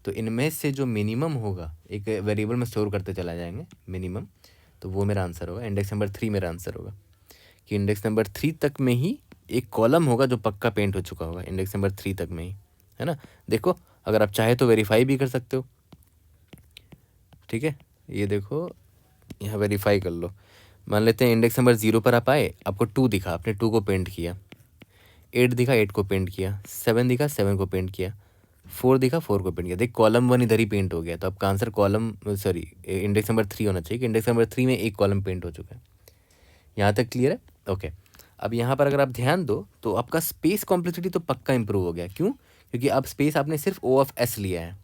तो इनमें से जो मिनिमम होगा, एक वेरिएबल में स्टोर करते चला जाएंगे मिनिमम, तो वो मेरा आंसर होगा। इंडेक्स नंबर 3 मेरा आंसर होगा कि इंडेक्स नंबर 3 तक में ही एक कॉलम होगा जो पक्का पेंट हो चुका होगा इंडेक्स नंबर 3 तक में ही, है ना। देखो अगर आप चाहे तो वेरीफाई भी कर सकते हो। ठीक है। ये देखो यहाँ वेरीफाई कर लो। मान लेते हैं इंडेक्स नंबर 0 पर आप आए, आपको 2 दिखा, आपने 2 को पेंट किया। 8 दिखा, 8 को पेंट किया। 7 दिखा, 7 को पेंट किया। 4 दिखा, 4 को पेंट किया। देख कॉलम 1 इधर ही पेंट हो गया। तो आपका आंसर इंडेक्स नंबर 3 होना चाहिए कि इंडेक्स नंबर 3 में एक कॉलम पेंट हो चुका है। यहाँ तक क्लियर है? ओके। अब यहाँ पर अगर आप ध्यान दो तो आपका स्पेस कॉम्प्लेक्सिटी तो पक्का इंप्रूव हो गया। क्यों? क्योंकि अब स्पेस आपने सिर्फ O(S) लिया है,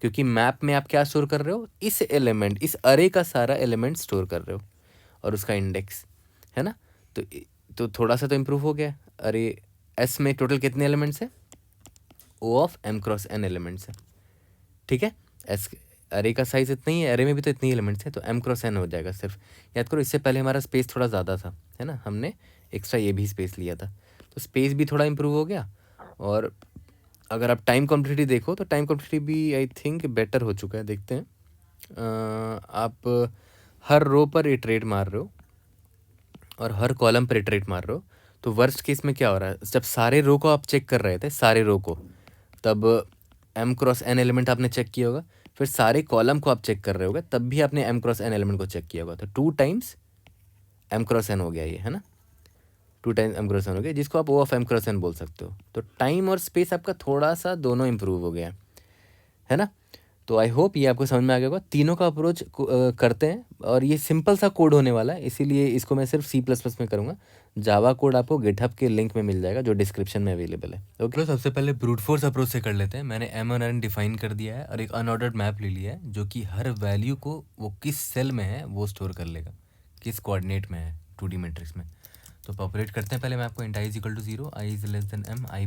क्योंकि मैप में आप क्या स्टोर कर रहे हो? इस एलिमेंट, इस अरे का सारा एलिमेंट स्टोर कर रहे हो और उसका इंडेक्स, है ना। तो तो थोड़ा सा तो इम्प्रूव हो गया। अरे एस में टोटल कितने एलिमेंट्स है? O(M)×N एलिमेंट्स है। ठीक है। एस अरे का साइज इतना ही है, अरे में भी तो इतने ही एलिमेंट्स हैं, तो M×N हो जाएगा सिर्फ। याद करो इससे पहले हमारा स्पेस थोड़ा ज़्यादा था, है ना, हमने एक्स्ट्रा ये भी स्पेस लिया था। तो स्पेस भी थोड़ा इम्प्रूव हो गया। और अगर आप टाइम कॉम्प्लेक्सिटी देखो तो टाइम कॉम्प्लेक्सिटी भी आई थिंक बेटर हो चुका है। देखते हैं। आप हर रो पर इटरेट मार रहे हो और हर कॉलम पर इटरेट मार रहे हो। तो वर्स्ट केस में क्या हो रहा है? जब सारे रो को आप चेक कर रहे थे, सारे रो को, तब M×N एलिमेंट आपने चेक किया होगा। फिर सारे कॉलम को आप चेक कर रहे होगे, तब भी आपने M×N एलिमेंट को चेक किया होगा। तो 2 टाइम्स M×N हो गया ये, है ना। 2 टाइम्स M×N हो गया, जिसको आप O(M×N बोल सकते हो। तो टाइम और स्पेस आपका थोड़ा सा दोनों इम्प्रूव हो गया है ना। तो आई होप ये आपको समझ में आ गया होगा। तीनों का अप्रोच करते हैं और ये सिंपल सा कोड होने वाला है, इसीलिए इसको मैं सिर्फ C++ में करूँगा। जावा कोड आपको गिटहब के लिंक में मिल जाएगा जो डिस्क्रिप्शन में अवेलेबल है। ओके। तो सबसे पहले ब्रूट फोर्स अप्रोच से कर लेते हैं। मैंने M और N डिफाइन कर दिया है और एक अनऑर्डर्ड मैप ले लिया है जो कि हर वैल्यू को वो किस सेल में है वो स्टोर कर लेगा, किस कोऑर्डिनेट में है 2D मैट्रिक्स में। तो पॉपुलेट करते हैं पहले मैप को। int i = 0, i m, i++,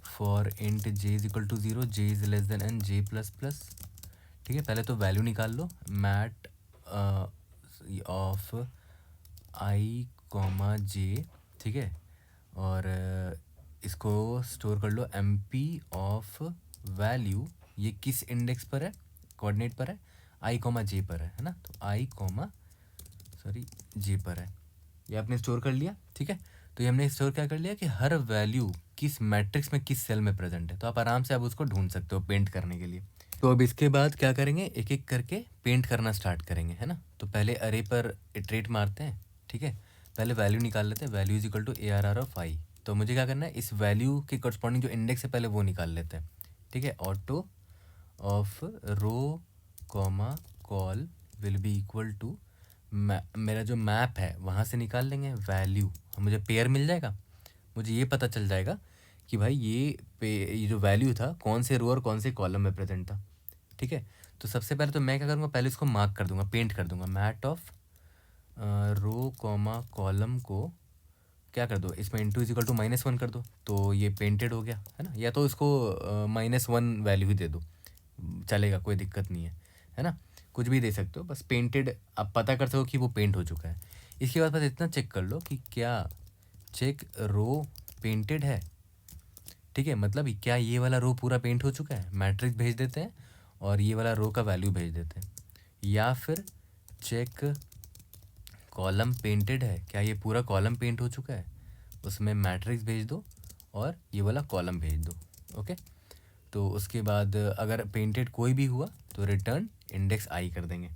for int j = 0, j n, j++। ठीक है। पहले तो वैल्यू निकाल लो, मैट ऑफ i, j। ठीक है। और इसको स्टोर कर लो mp ऑफ वैल्यू, ये किस इंडेक्स पर है, कोऑर्डिनेट पर है, i, j पर है ना। तो i, j पर है। ये आपने स्टोर कर लिया। ठीक है। तो ये हमने स्टोर क्या कर लिया कि हर वैल्यू किस मैट्रिक्स में किस सेल में प्रेजेंट है। तो आप आराम से आप उसको ढूंढ सकते हो पेंट करने के लिए। तो अब इसके बाद क्या करेंगे, एक एक करके पेंट करना स्टार्ट करेंगे, है ना। तो पहले अरे पर इटरेट मारते हैं। ठीक है। पहले वैल्यू निकाल लेते हैं, वैल्यू = ARR ऑफ i। तो मुझे क्या करना है, इस वैल्यू के करस्पॉन्डिंग जो इंडेक्स है पहले वो निकाल लेते हैं। ठीक है। Auto of row col will be equal to, मेरा जो मैप है वहाँ से निकाल लेंगे वैल्यू, मुझे पेयर मिल जाएगा। मुझे ये पता चल जाएगा कि भाई ये जो वैल्यू था कौन से रो और कौन से कॉलम में प्रेजेंट था। ठीक है। तो सबसे पहले तो मैं क्या करूँगा, पहले इसको मार्क कर दूंगा, पेंट कर दूंगा। Mat of row comma column को क्या कर दो, इसमें इंटू इज इक्वल टू -1 कर दो, तो ये पेंटेड हो गया है ना। या तो इसको -1 वैल्यू ही दे दो, चलेगा, कोई दिक्कत नहीं है ना। कुछ भी दे सकते हो, बस पेंटेड आप पता कर सको कि वो पेंट हो चुका है। इसके बाद बस इतना चेक कर लो कि क्या चेक रो पेंटेड है, ठीक है। मतलब क्या ये वाला रो पूरा पेंट हो चुका है, मैट्रिक्स भेज देते हैं और ये वाला रो का वैल्यू भेज देते हैं। या फिर चेक कॉलम पेंटेड है, क्या ये पूरा कॉलम पेंट हो चुका है, उसमें मैट्रिक्स भेज दो और ये वाला कॉलम भेज दो। ओके, तो उसके बाद अगर पेंटेड कोई भी हुआ तो रिटर्न इंडेक्स आई कर देंगे।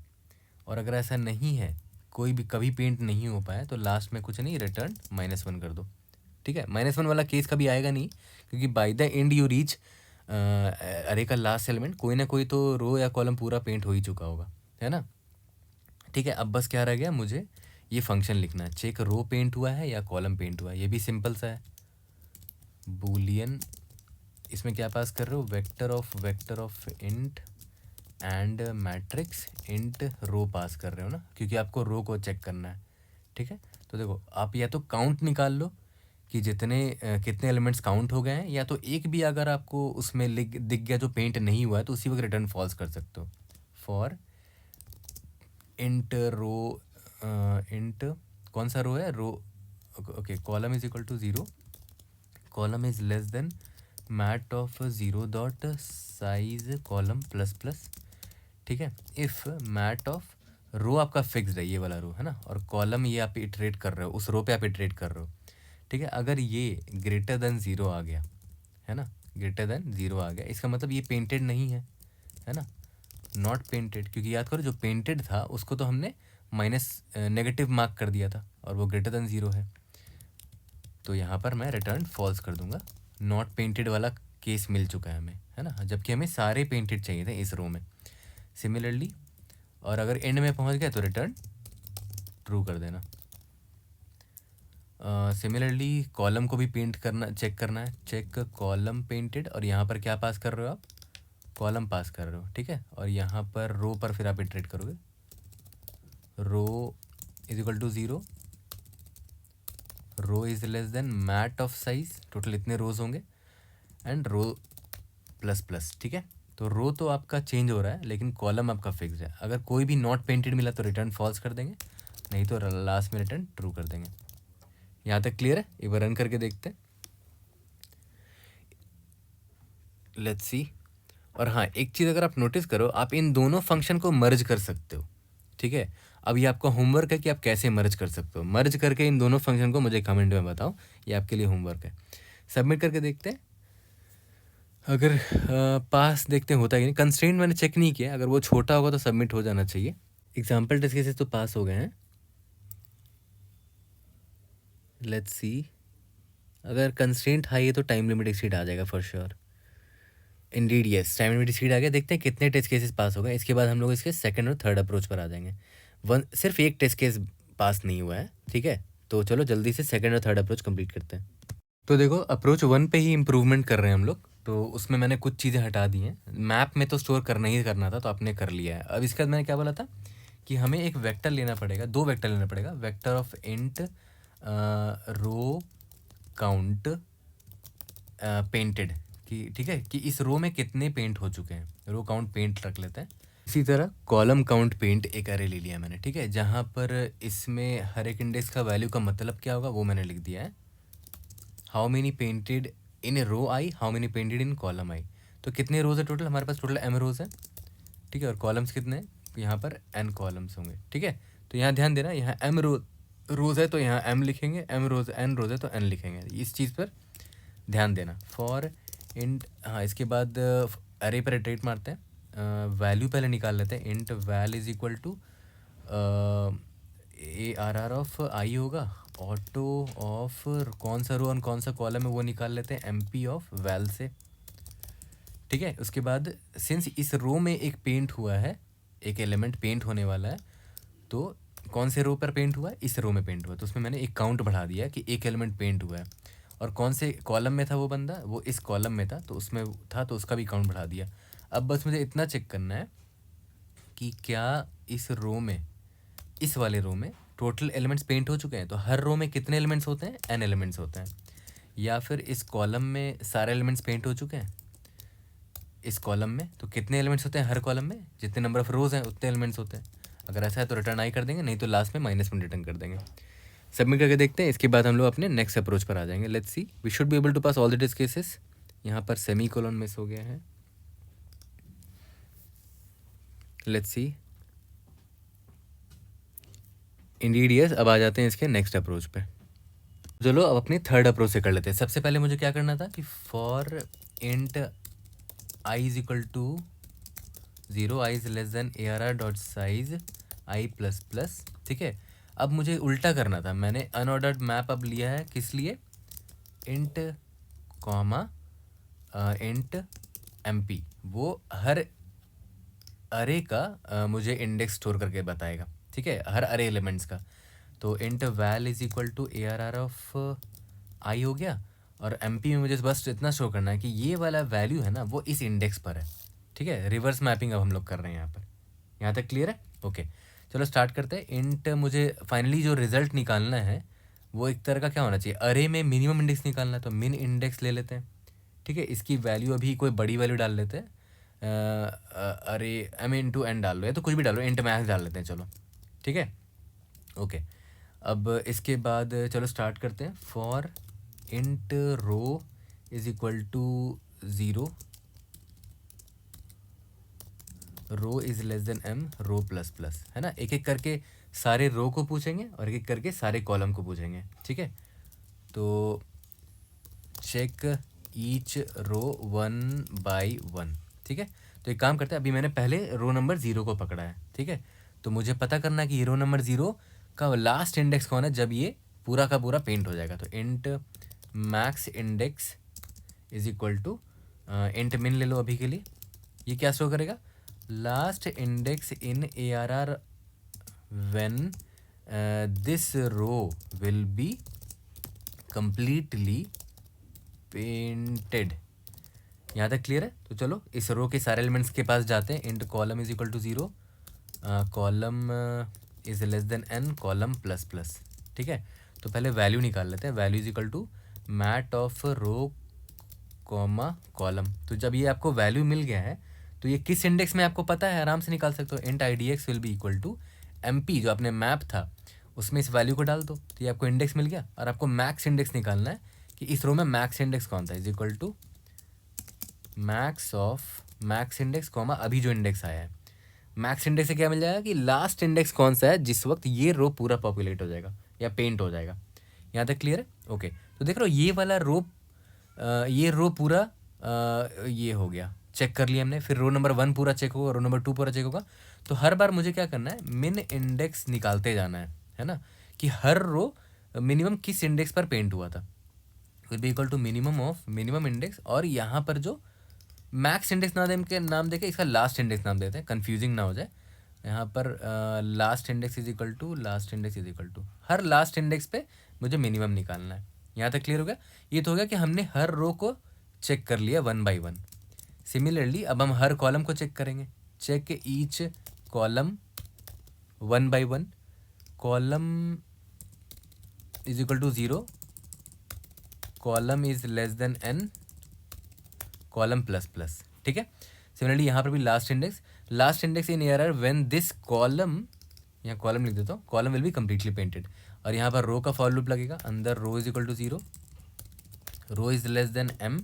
और अगर ऐसा नहीं है, कोई भी कभी पेंट नहीं हो पाया, तो लास्ट में कुछ नहीं, रिटर्न -1 कर दो, ठीक है। -1 वाला केस कभी आएगा नहीं, क्योंकि by the end you reach अरे का लास्ट एलिमेंट कोई ना कोई तो रो या कॉलम पूरा पेंट हो ही चुका होगा, है ना। ठीक है, अब बस क्या रह गया, मुझे ये फंक्शन लिखना है, चेक रो पेंट हुआ है या कॉलम पेंट हुआ है। ये भी सिंपल सा है, बूलियन, इसमें क्या पास कर रहे हो, vector of int and matrix int row pass कर रहे हो ना, क्योंकि आपको रो को चेक करना है, ठीक है। तो देखो, आप या तो काउंट निकाल लो कि कितने एलिमेंट्स काउंट हो गए हैं, या तो एक भी अगर आपको उसमें दिख गया जो पेंट नहीं हुआ है, तो उसी वक्त रिटर्न फॉल्स कर सकते हो। फॉर इंट रो, इंट कौन सा रो है, row, okay, column is equal to 0, column is less than mat of 0 dot size column plus plus, ठीक है। इफ़ मैट ऑफ रो आपका फिक्स्ड है, ये वाला रो है ना, और कॉलम ये आप इटरेट कर रहे हो, उस रो पे आप इटरेट कर रहे हो, ठीक है। अगर ये ग्रेटर देन 0 आ गया, है ना, ग्रेटर देन 0 आ गया, इसका मतलब ये पेंटेड नहीं है ना, नॉट पेंटेड, क्योंकि याद करो जो पेंटेड था उसको तो हमने नेगेटिव मार्क कर दिया था, और वो ग्रेटर देन 0 है, तो यहाँ पर मैं रिटर्न फॉल्स कर दूंगा। नॉट पेंटेड वाला केस मिल चुका है हमें, है ना, जबकि हमें सारे पेंटेड चाहिए थे इस रो में। सिमिलरली, और अगर एंड में पहुँच गया तो रिटर्न ट्रू कर देना। सिमिलरली कॉलम को भी पेंट करना, चेक करना है, चेक कॉलम पेंटेड, और यहाँ पर क्या पास कर रहे हो आप, कॉलम पास कर रहे हो, ठीक है। और यहाँ पर रो पर फिर आप इटरेट करोगे, row is equal to 0, row is less than mat of size, total इतने रोज होंगे, एंड रो प्लस प्लस, ठीक है। तो रो तो आपका चेंज हो रहा है, लेकिन कॉलम आपका फिक्स है। अगर कोई भी नॉट पेंटेड मिला तो रिटर्न फॉल्स कर देंगे, नहीं तो लास्ट में रिटर्न ट्रू कर देंगे। यहाँ तक क्लियर है, एक बार रन करके देखते हैं, लेट्स सी। और हाँ, एक चीज़ अगर आप नोटिस करो, आप इन दोनों फंक्शन को मर्ज कर सकते हो, ठीक है। अब ये आपका होमवर्क है कि आप कैसे मर्ज कर सकते हो। मर्ज करके इन दोनों फंक्शन को मुझे कमेंट में बताओ, ये आपके लिए होमवर्क है। सबमिट करके देखते हैं, अगर पास देखते हैं होता है कि नहीं। कंस्ट्रेंट मैंने चेक नहीं किया, अगर वो छोटा होगा तो सबमिट हो जाना चाहिए। एग्जाम्पल टेस्ट केसेस तो पास हो गए हैं, लेट्स सी। अगर कंस्ट्रेंट हाई है तो टाइम लिमिट एक्सीड आ जाएगा for sure. Indeed yes, time limit exceed आ गया। देखते हैं कितने टेस्ट केसेस पास हो गए, इसके बाद हम लोग इसके सेकंड और थर्ड अप्रोच पर आ जाएंगे। सिर्फ एक टेस्ट केस पास नहीं हुआ है, ठीक है। तो चलो जल्दी से सेकंड और थर्ड अप्रोच कंप्लीट करते हैं। तो देखो, अप्रोच 1 पे ही इम्प्रूवमेंट कर रहे हैं हम लोग, तो उसमें मैंने कुछ चीज़ें हटा दी हैं। मैप में तो स्टोर करना ही करना था, तो आपने कर लिया है। अब इसके बाद मैंने क्या बोला था कि हमें एक वेक्टर लेना पड़ेगा, 2 वेक्टर लेना पड़ेगा, vector of int row count painted, कि ठीक है, कि इस रो में कितने पेंट हो चुके हैं, रो काउंट पेंट रख लेते हैं। इसी तरह कॉलम काउंट पेंट एक एरे ले लिया मैंने, ठीक है, जहाँ पर इसमें हर एक इंडेक्स का वैल्यू का मतलब क्या होगा वो मैंने लिख दिया है। How many painted in row I, how many painted in column I. तो कितने रोज है टोटल, हमारे पास टोटल m रोज है, ठीक है, और कॉलम्स कितने हैं, यहाँ पर n कॉलम्स होंगे, ठीक है। तो यहाँ ध्यान देना, यहाँ m रोज है तो यहाँ m लिखेंगे, m रोज n रोज है तो n लिखेंगे, इस चीज़ पर ध्यान देना। फॉर इंट, हाँ, इसके बाद अरे पर इटरेट मारते हैं, वैल्यू पहले निकाल लेते हैं। Int val is equal to ARR of I होगा, ऑटो ऑफ कौन सा रो और कौन सा कॉलम है वो निकाल लेते हैं MP ऑफ वैल से, ठीक है। उसके बाद सिंस इस रो में एक पेंट हुआ है, एक एलिमेंट पेंट होने वाला है, तो कौन से रो पर पेंट हुआ है, इस रो में पेंट हुआ है, तो उसमें मैंने एक काउंट बढ़ा दिया कि एक एलिमेंट पेंट हुआ है। और कौन से कॉलम में था वो बंदा, वो इस कॉलम में था, तो उसमें था तो उसका भी काउंट बढ़ा दिया। अब बस मुझे इतना चेक करना है कि क्या इस रो में, इस वाले रो में टोटल एलिमेंट्स पेंट हो चुके हैं। तो हर रो में कितने एलिमेंट्स होते हैं, n एलिमेंट्स होते हैं। या फिर इस कॉलम में सारे एलिमेंट्स पेंट हो चुके हैं। इस कॉलम में तो कितने एलिमेंट्स होते हैं, हर कॉलम में जितने नंबर ऑफ रोज हैं उतने एलिमेंट्स होते हैं। अगर ऐसा है तो रिटर्न आई कर देंगे, नहीं तो लास्ट में -1 रिटर्न कर देंगे। सबमिट करके देखते हैं, इसके बाद हम लोग अपने नेक्स्ट अप्रोच पर आ जाएंगे। Let's see, we should be able to pass all the test cases. यहाँ पर सेमी कोलन मिस हो गया है। Let's see, indeed yes. अब आ जाते हैं इसके नेक्स्ट अप्रोच पे। चलो अब अपनी थर्ड अप्रोच से कर लेते हैं। सबसे पहले मुझे क्या करना था कि for int I is equal to 0, I is less than ARR dot size I plus plus. ठीक है, अब मुझे उल्टा करना था। मैंने अनऑर्डर्ड मैप अब लिया है, किस लिए, इंट कॉमा इंट MP। वो हर अरे का मुझे इंडेक्स स्टोर करके बताएगा। ठीक है, हर अरे एलिमेंट्स का। तो int val is equal to ARR of I हो गया, और MP में मुझे बस इतना शो करना है कि ये वाला वैल्यू है ना वो इस इंडेक्स पर है। ठीक है, रिवर्स मैपिंग अब हम लोग कर रहे हैं यहाँ पर। यहाँ तक क्लियर है? ओके, चलो स्टार्ट करते हैं। इंट मुझे फाइनली जो रिजल्ट निकालना है वो एक तरह का क्या होना चाहिए, अरे में मिनिमम इंडेक्स निकालना है, तो मिन इंडेक्स ले लेते हैं। ठीक है, इसकी वैल्यू अभी कोई बड़ी वैल्यू डाल लेते हैं। अरे इंटू n डाल लो, या तो कुछ भी डालो, इंट मैक्स डाल लेते हैं। चलो ठीक है, ओके। अब इसके बाद चलो स्टार्ट करते हैं। For int row is equal to 0, row is less than m, row plus plus, है ना। एक एक करके सारे रो को पूछेंगे और एक एक करके सारे कॉलम को पूछेंगे। ठीक है, तो चेक ईच रो 1 by 1। ठीक है, तो एक काम करते हैं, अभी मैंने पहले रो नंबर 0 को पकड़ा है। ठीक है, तो मुझे पता करना कि ये रो नंबर 0 का लास्ट इंडेक्स कौन है जब ये पूरा का पूरा पेंट हो जाएगा। तो int max index is equal to int min ले लो अभी के लिए। ये क्या शो करेगा, last index in ARR when this row will be completely painted. यहाँ तक क्लियर है? तो चलो इस रो के सारे एलिमेंट्स के पास जाते हैं। Int column is equal to 0, column is less than n, column plus plus. ठीक है, तो पहले वैल्यू निकाल लेते हैं। Value is equal to mat of row comma column. तो जब ये आपको वैल्यू मिल गया है तो ये किस इंडेक्स में आपको पता है, आराम से निकाल सकते हो। Int IDX will be equal to MP, जो आपने मैप था उसमें इस वैल्यू को डाल दो, तो ये आपको इंडेक्स मिल गया। और आपको मैक्स इंडेक्स निकालना है कि इस रो में मैक्स इंडेक्स कौन था, is equal to max of max index comma अभी जो इंडेक्स आया है। मैक्स इंडेक्स से क्या मिल जाएगा कि लास्ट इंडेक्स कौन सा है जिस वक्त ये रो पूरा पॉपुलेट हो जाएगा या पेंट हो जाएगा। यहाँ तक क्लियर है? ओके, तो देख रहे हो ये वाला रो, ये रो पूरा ये हो गया, चेक कर लिया हमने। फिर रो नंबर 1 पूरा चेक होगा, रो नंबर 2 पूरा चेक होगा। तो हर बार मुझे क्या करना है, मिन इंडेक्स निकालते जाना है ना, कि हर रो मिनिमम किस इंडेक्स पर पेंट हुआ था। Will be equal to minimum of minimum index, और यहाँ पर जो मैक्स इंडेक्स नाम देके इसका लास्ट इंडेक्स नाम देते हैं, कंफ्यूजिंग ना हो जाए। यहाँ पर last index is equal to last index is equal to हर लास्ट इंडेक्स पे मुझे मिनिमम निकालना है। यहाँ तक क्लियर हो गया? ये तो हो गया कि हमने हर रो को चेक कर लिया 1 by 1। सिमिलरली अब हम हर कॉलम को चेक करेंगे। Check each column 1 by 1, column is equal to 0, column is less than n, column plus plus. ठीक है, सिमिलरली यहाँ पर भी last index in ARR when this column, यहाँ कॉलम लिख देता हूँ, column will be completely painted. और यहाँ पर रो का फॉर लूप लगेगा, अंदर row is equal to 0, row is less than m,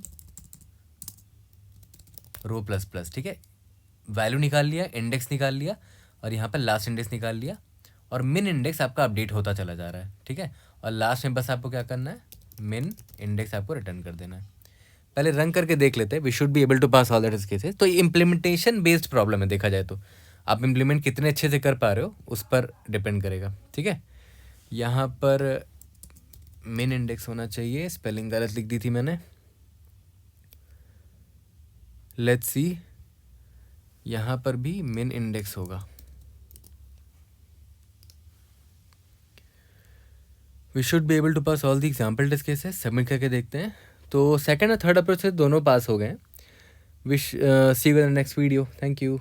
row plus plus. ठीक है, वैल्यू निकाल लिया, इंडेक्स निकाल लिया, और यहाँ पर लास्ट इंडेक्स निकाल लिया, और मिन इंडेक्स आपका अपडेट होता चला जा रहा है। ठीक है, और लास्ट में बस आपको क्या करना है, मिन इंडेक्स आपको रिटर्न कर देना है। पहले रन करके देख लेते हैं। We should be able to pass all that cases. तो ये इम्प्लीमेंटेशन बेस्ड प्रॉब्लम है, देखा जाए तो आप इम्प्लीमेंट कितने अच्छे से कर पा रहे हो उस पर डिपेंड करेगा। ठीक है, यहाँ पर मिन इंडेक्स होना चाहिए, स्पेलिंग गलत लिख दी थी मैंने। लेट्स सी, यहाँ पर भी मिन इंडेक्स होगा। We should be able to pass all the example test cases. Submit करके देखते हैं। तो सेकंड और थर्ड अप्रोच से दोनों पास हो गए हैं। Wish see you in the next video. Thank you.